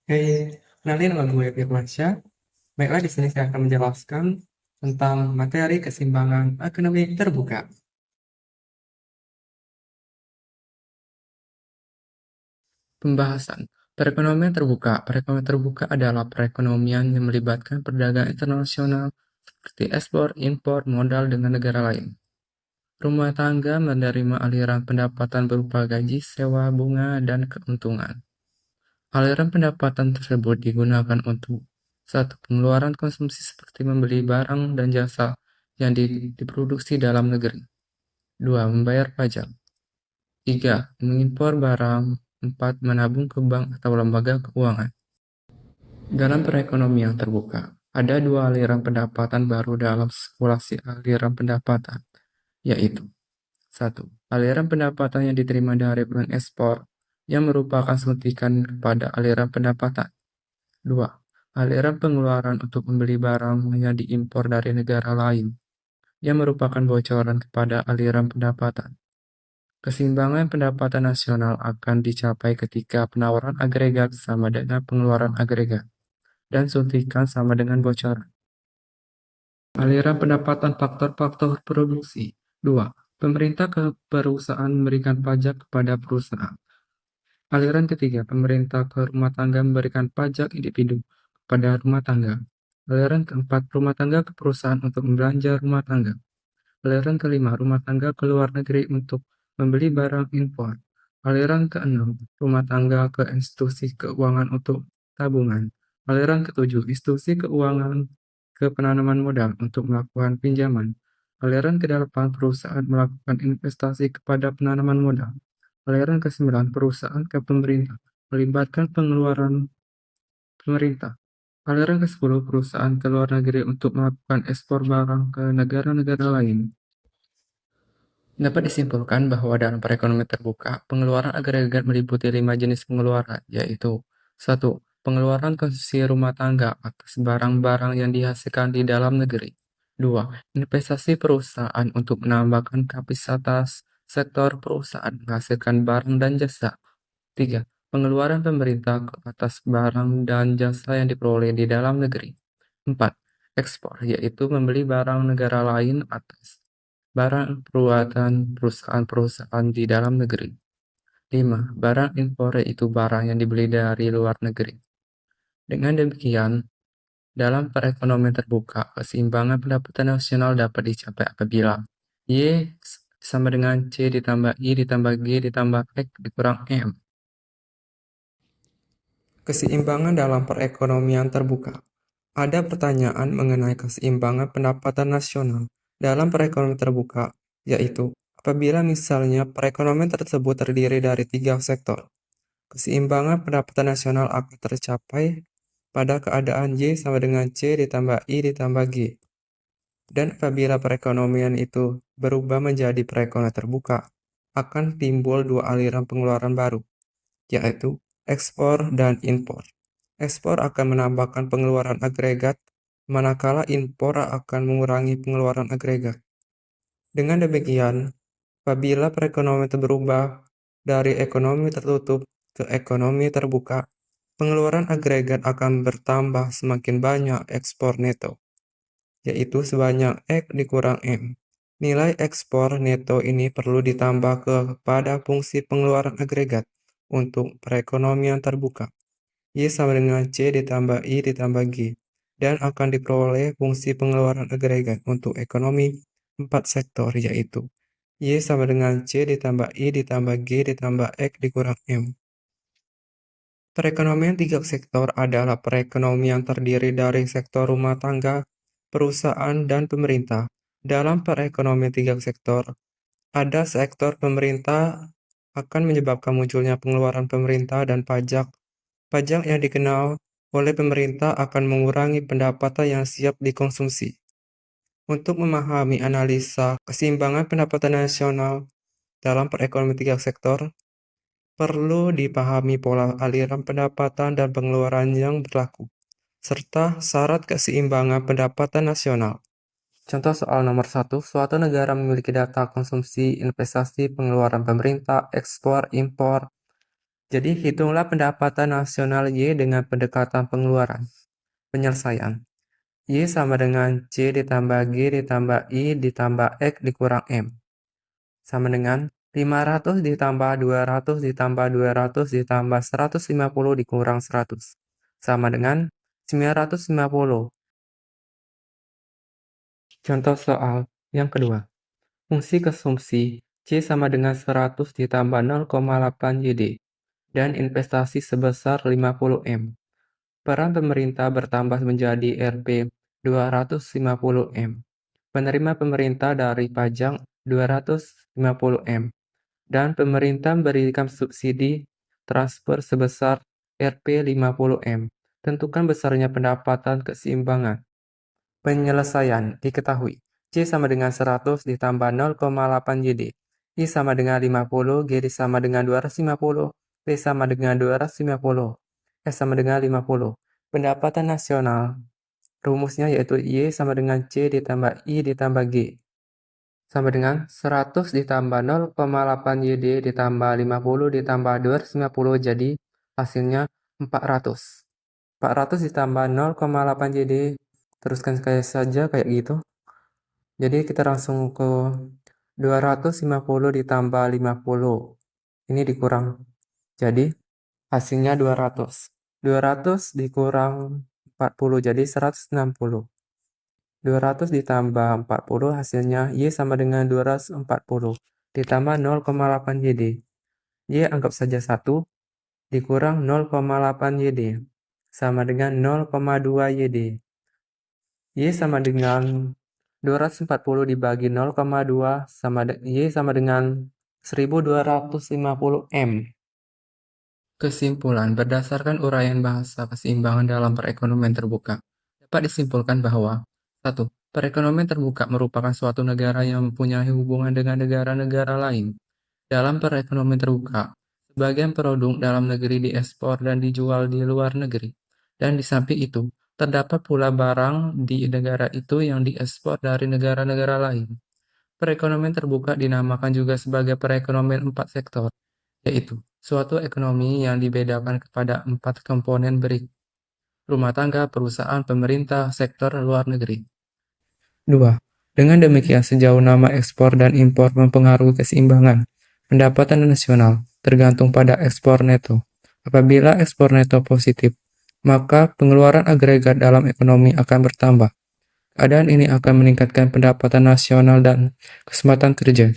Hei, kenalin nama gue Firmansyah. Baiklah, di sini saya akan menjelaskan tentang materi keseimbangan ekonomi terbuka. Pembahasan perekonomian terbuka. Perekonomian terbuka adalah perekonomian yang melibatkan perdagangan internasional seperti ekspor, impor, modal dengan negara lain. Rumah tangga menerima aliran pendapatan berupa gaji, sewa, bunga, dan keuntungan. Aliran pendapatan tersebut digunakan untuk satu, pengeluaran konsumsi seperti membeli barang dan jasa yang diproduksi dalam negeri. 2. Membayar pajak. 3. Mengimpor barang. 4. Menabung ke bank atau lembaga keuangan. Dalam perekonomian terbuka, ada dua aliran pendapatan baru dalam sirkulasi aliran pendapatan, yaitu 1. Aliran pendapatan yang diterima dari pengekspor yang merupakan suntikan kepada aliran pendapatan. 2. Aliran pengeluaran untuk membeli barang yang diimpor dari negara lain yang merupakan bocoran kepada aliran pendapatan. Keseimbangan pendapatan nasional akan dicapai ketika penawaran agregat sama dengan pengeluaran agregat dan suntikan sama dengan bocoran. Aliran pendapatan faktor-faktor produksi. 2. Pemerintah ke perusahaan memberikan pajak kepada perusahaan. Aliran ketiga, pemerintah ke rumah tangga memberikan pajak individu kepada rumah tangga. Aliran keempat, rumah tangga ke perusahaan untuk membelanja rumah tangga. Aliran kelima, rumah tangga ke luar negeri untuk membeli barang impor. Aliran keenam, rumah tangga ke institusi keuangan untuk tabungan. Aliran ketujuh, institusi keuangan ke penanaman modal untuk melakukan pinjaman. Aliran kedelapan, perusahaan melakukan investasi kepada penanaman modal. Aliran ke-9, perusahaan ke pemerintah melibatkan pengeluaran pemerintah. Aliran ke-10, perusahaan ke luar negeri untuk melakukan ekspor barang ke negara-negara lain. Dapat disimpulkan bahwa dalam perekonomian terbuka, pengeluaran agregat meliputi 5 jenis pengeluaran, yaitu 1. Pengeluaran konsumsi rumah tangga atas barang-barang yang dihasilkan di dalam negeri. 2. Investasi perusahaan untuk menambahkan kapasitas sektor perusahaan menghasilkan barang dan jasa. 3. Pengeluaran pemerintah atas barang dan jasa yang diperoleh di dalam negeri. 4. Ekspor, yaitu membeli barang negara lain atas barang buatan perusahaan-perusahaan di dalam negeri. 5. Barang impor, yaitu barang yang dibeli dari luar negeri. Dengan demikian, dalam perekonomian terbuka, keseimbangan pendapatan nasional dapat dicapai apabila Y sama dengan C ditambah I ditambah G ditambah X dikurang M. Keseimbangan dalam perekonomian terbuka. Ada pertanyaan mengenai keseimbangan pendapatan nasional dalam perekonomian terbuka, yaitu apabila misalnya perekonomian tersebut terdiri dari 3 sektor. Keseimbangan pendapatan nasional akan tercapai pada keadaan Y sama dengan C ditambah I ditambah G. Dan apabila perekonomian itu berubah menjadi perekonomian terbuka, akan timbul dua aliran pengeluaran baru, yaitu ekspor dan impor. Ekspor akan menambahkan pengeluaran agregat, manakala impor akan mengurangi pengeluaran agregat. Dengan demikian, apabila perekonomian itu berubah dari ekonomi tertutup ke ekonomi terbuka, pengeluaran agregat akan bertambah semakin banyak ekspor neto, yaitu sebanyak X dikurang M. Nilai ekspor neto ini perlu ditambah kepada fungsi pengeluaran agregat untuk perekonomian terbuka. Y sama dengan C ditambah I ditambah G, dan akan diperoleh fungsi pengeluaran agregat untuk ekonomi 4 sektor, yaitu Y sama dengan C ditambah I ditambah G ditambah X dikurang M. Perekonomian 3 sektor adalah perekonomian terdiri dari sektor rumah tangga, perusahaan, dan pemerintah. Dalam perekonomian 3 sektor, ada sektor pemerintah akan menyebabkan munculnya pengeluaran pemerintah dan pajak. Pajak yang dikenal oleh pemerintah akan mengurangi pendapatan yang siap dikonsumsi. Untuk memahami analisa keseimbangan pendapatan nasional dalam perekonomian 3 sektor, perlu dipahami pola aliran pendapatan dan pengeluaran yang berlaku, serta syarat keseimbangan pendapatan nasional. Contoh soal nomor 1, suatu negara memiliki data konsumsi, investasi, pengeluaran pemerintah, ekspor, impor, Jadi, hitunglah pendapatan nasional Y dengan pendekatan pengeluaran. Penyelesaian. Y sama dengan C ditambah G ditambah I ditambah X dikurang M. Sama dengan 500 ditambah 200 ditambah 200 ditambah 150 dikurang 100. Sama dengan 950. Contoh soal yang kedua. Fungsi konsumsi C sama dengan 100 ditambah 0,8 YD dan investasi sebesar 50 M. Peran pemerintah bertambah menjadi Rp 250 M. Penerima pemerintah dari pajak 250 M. Dan pemerintah memberikan subsidi transfer sebesar Rp 50 M. Tentukan besarnya pendapatan keseimbangan. Penyelesaian diketahui. C sama dengan 100 ditambah 0,8 YD. I sama dengan 50, G sama dengan 250, P sama dengan 250, S sama dengan 50. Pendapatan nasional. Rumusnya yaitu Y sama dengan C ditambah I ditambah G. Sama dengan 100 ditambah 0,8 YD ditambah 50 ditambah 250 jadi hasilnya 400. 400 ditambah 0,8 YD, teruskan saja kayak gitu. Jadi kita langsung ke 250 ditambah 50. Ini dikurang. Jadi hasilnya 200. 200 dikurang 40 jadi 160. 200 ditambah 40 hasilnya Y sama dengan 240 ditambah 0,8 YD. Y anggap saja 1 dikurang 0,8 YD sama dengan 0,2 YD. Y sama dengan 240 dibagi 0,2 Y sama dengan 1250 M. Kesimpulan, berdasarkan uraian bahasa keseimbangan dalam perekonomian terbuka, dapat disimpulkan bahwa 1. Perekonomian terbuka merupakan suatu negara yang mempunyai hubungan dengan negara-negara lain. Dalam perekonomian terbuka, sebagian produk dalam negeri diekspor dan dijual di luar negeri. Dan di samping itu, terdapat pula barang di negara itu yang diekspor dari negara-negara lain. Perekonomian terbuka dinamakan juga sebagai perekonomian 4 sektor, yaitu suatu ekonomi yang dibedakan kepada 4 komponen berikut: rumah tangga, perusahaan, pemerintah, sektor luar negeri. 2. Dengan demikian, sejauh nama ekspor dan impor mempengaruhi keseimbangan pendapatan nasional, tergantung pada ekspor neto. Apabila ekspor neto positif, maka pengeluaran agregat dalam ekonomi akan bertambah. Keadaan ini akan meningkatkan pendapatan nasional dan kesempatan kerja.